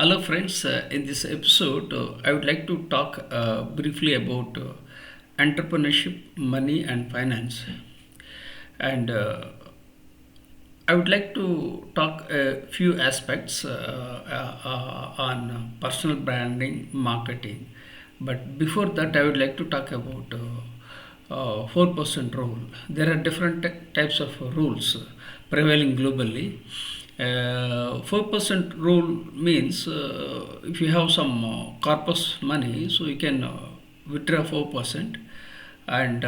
Hello, friends. In this episode, I would like to talk briefly about entrepreneurship, money, and finance. And I would like to talk a few aspects on personal branding, marketing. But before that, I would like to talk about 4% rule. There are different types of rules prevailing globally. 4% rule means if you have some corpus money, so you can withdraw 4%, and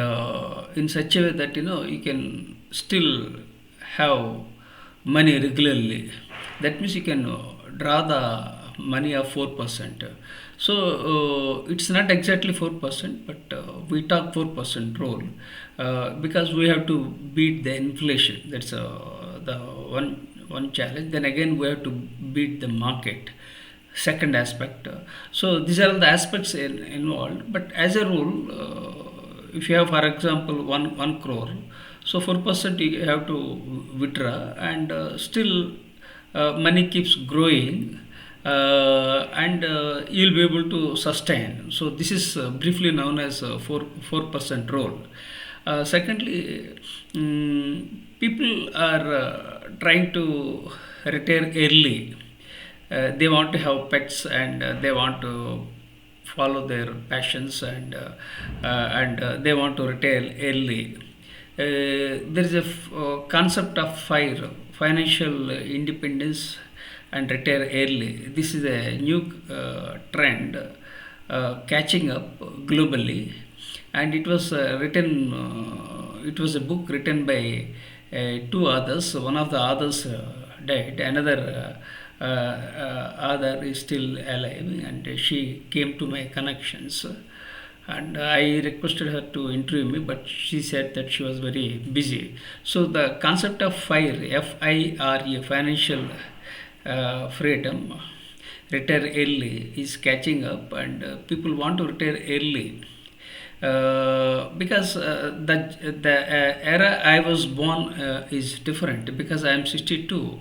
in such a way that you can still have money regularly. That means you can draw the money of 4%. So it's not exactly 4%, but we talk 4% rule because we have to beat the inflation. That's the one challenge. Then again, we have to beat the market. Second aspect. So these are the aspects involved. But as a rule, if you have, for example, one crore, so 4% you have to withdraw, and still money keeps growing, and you'll be able to sustain. So this is briefly known as 4% rule. Secondly, people are trying to retire early. They want to have pets, and they want to follow their passions, and they want to retire early. There is a concept of FIRE, financial independence and retire early. This is a new trend catching up globally, and it was written. It was a book written by two authors. One of the authors died. Another author is still alive, and she came to my connections, and I requested her to interview me, but she said that she was very busy. So the concept of FIRE, FIRE, financial freedom, retire early, is catching up, and people want to retire early. Because the era I was born is different, because I am 62.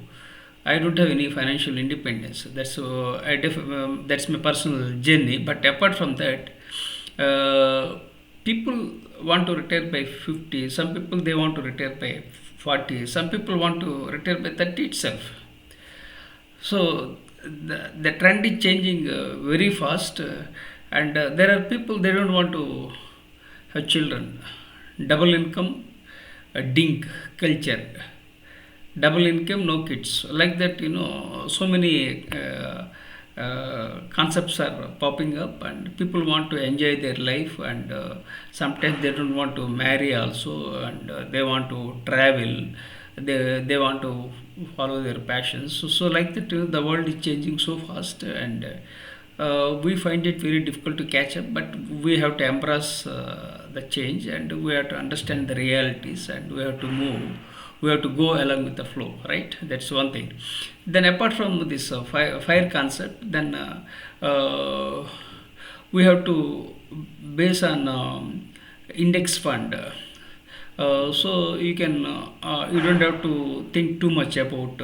I don't have any financial independence. That's my personal journey. But apart from that, people want to retire by 50. Some people they want to retire by 40. Some people want to retire by 30 itself. So the trend is changing very fast, and there are people they don't want to have children. Double income, dink culture. Double income, no kids. Like that, so many concepts are popping up, and people want to enjoy their life, and sometimes they don't want to marry also, and they want to travel. They want to follow their passions. So like that, the world is changing so fast, and we find it very difficult to catch up, but we have to embrace the change, and we have to understand the realities, and we have to move. We have to go along with the flow, right? That's one thing. Then apart from this fire concept, then we have to base on index fund. So you don't have to think too much about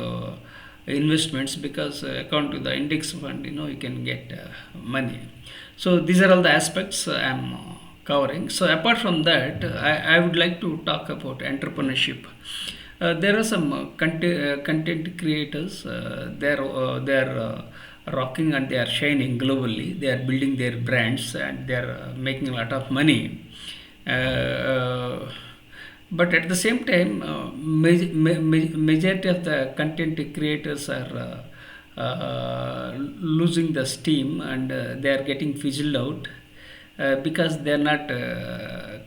investments, because according to the index fund, you can get money. So these are all the aspects I'm covering. So apart from that, I would like to talk about entrepreneurship. There are some content creators. They're rocking, and they are shining globally. They are building their brands, and they are making a lot of money. But at the same time, majority of the content creators are losing the steam, and they are getting fizzled out because they are not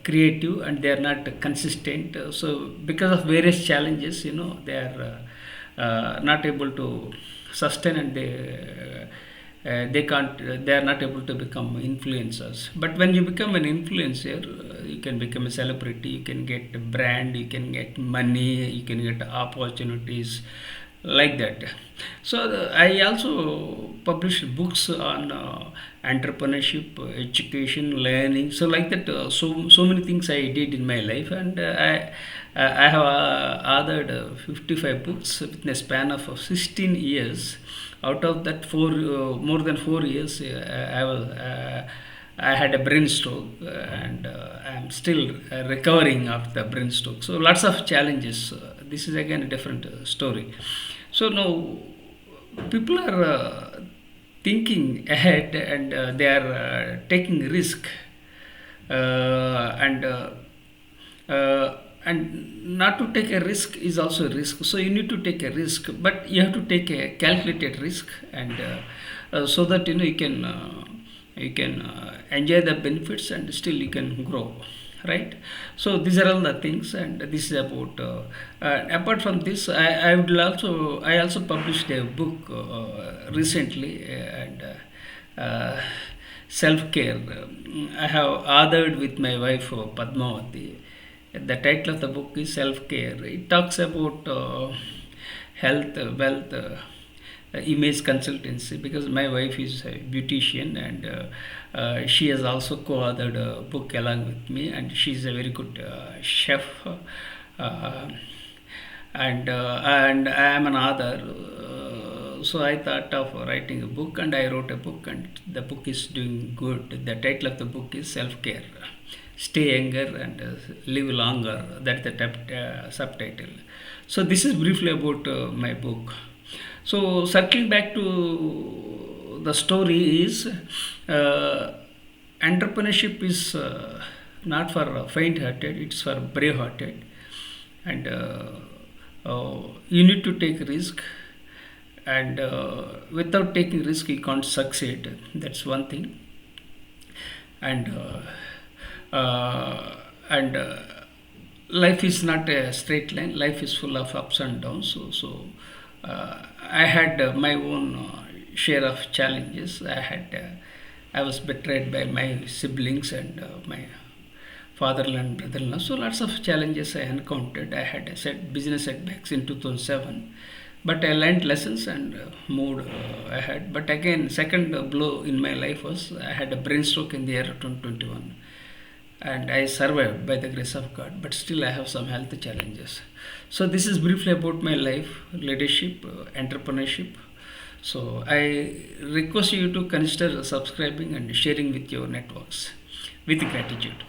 creative, and they are not consistent. So because of various challenges, they are not able to sustain, and they can't. They are not able to become influencers. But when you become an influencer, you can become a celebrity. You can get a brand. You can get money. You can get opportunities, like that. So I also published books on entrepreneurship, education, learning. So like that, so many things I did in my life, and I have authored 55 books within a span of 16 years. Out of that, more than 4 years, I had a brain stroke, and I'm still recovering after the brain stroke. So lots of challenges. This is again a different story. So now people are thinking ahead, and they are taking risk, and and not to take a risk is also a risk. So you need to take a risk, but you have to take a calculated risk, and so that you can enjoy the benefits, and still you can grow, right? So these are all the things, and this is about apart from this, I also published a book recently, and self-care. I have authored with my wife Padmavati. The title of the book is Self-Care. It talks about health, wealth, image consultancy, because my wife is a beautician, and she has also co-authored a book along with me, and she is a very good chef. Uh, and I am an author. So I thought of writing a book, and I wrote a book, and the book is doing good. The title of the book is Self Care, Stay Younger and Live Longer. That's the subtitle. So this is briefly about my book. So circling back to the story is, entrepreneurship is not for faint-hearted; it's for brave-hearted, and you need to take risk, and without taking risk you can't succeed. That's one thing. And and life is not a straight line. Life is full of ups and downs. I had my own share of challenges. I was betrayed by my siblings and my father-in-law and brother-in-law. So lots of challenges I encountered. I had set business setbacks in 2007, but I learned lessons and moved ahead. But again, second blow in my life was I had a brain stroke in the year 2021, and I survived by the grace of God. But still, I have some health challenges. So this is briefly about my life, leadership, entrepreneurship. So I request you to consider subscribing and sharing with your networks. With gratitude.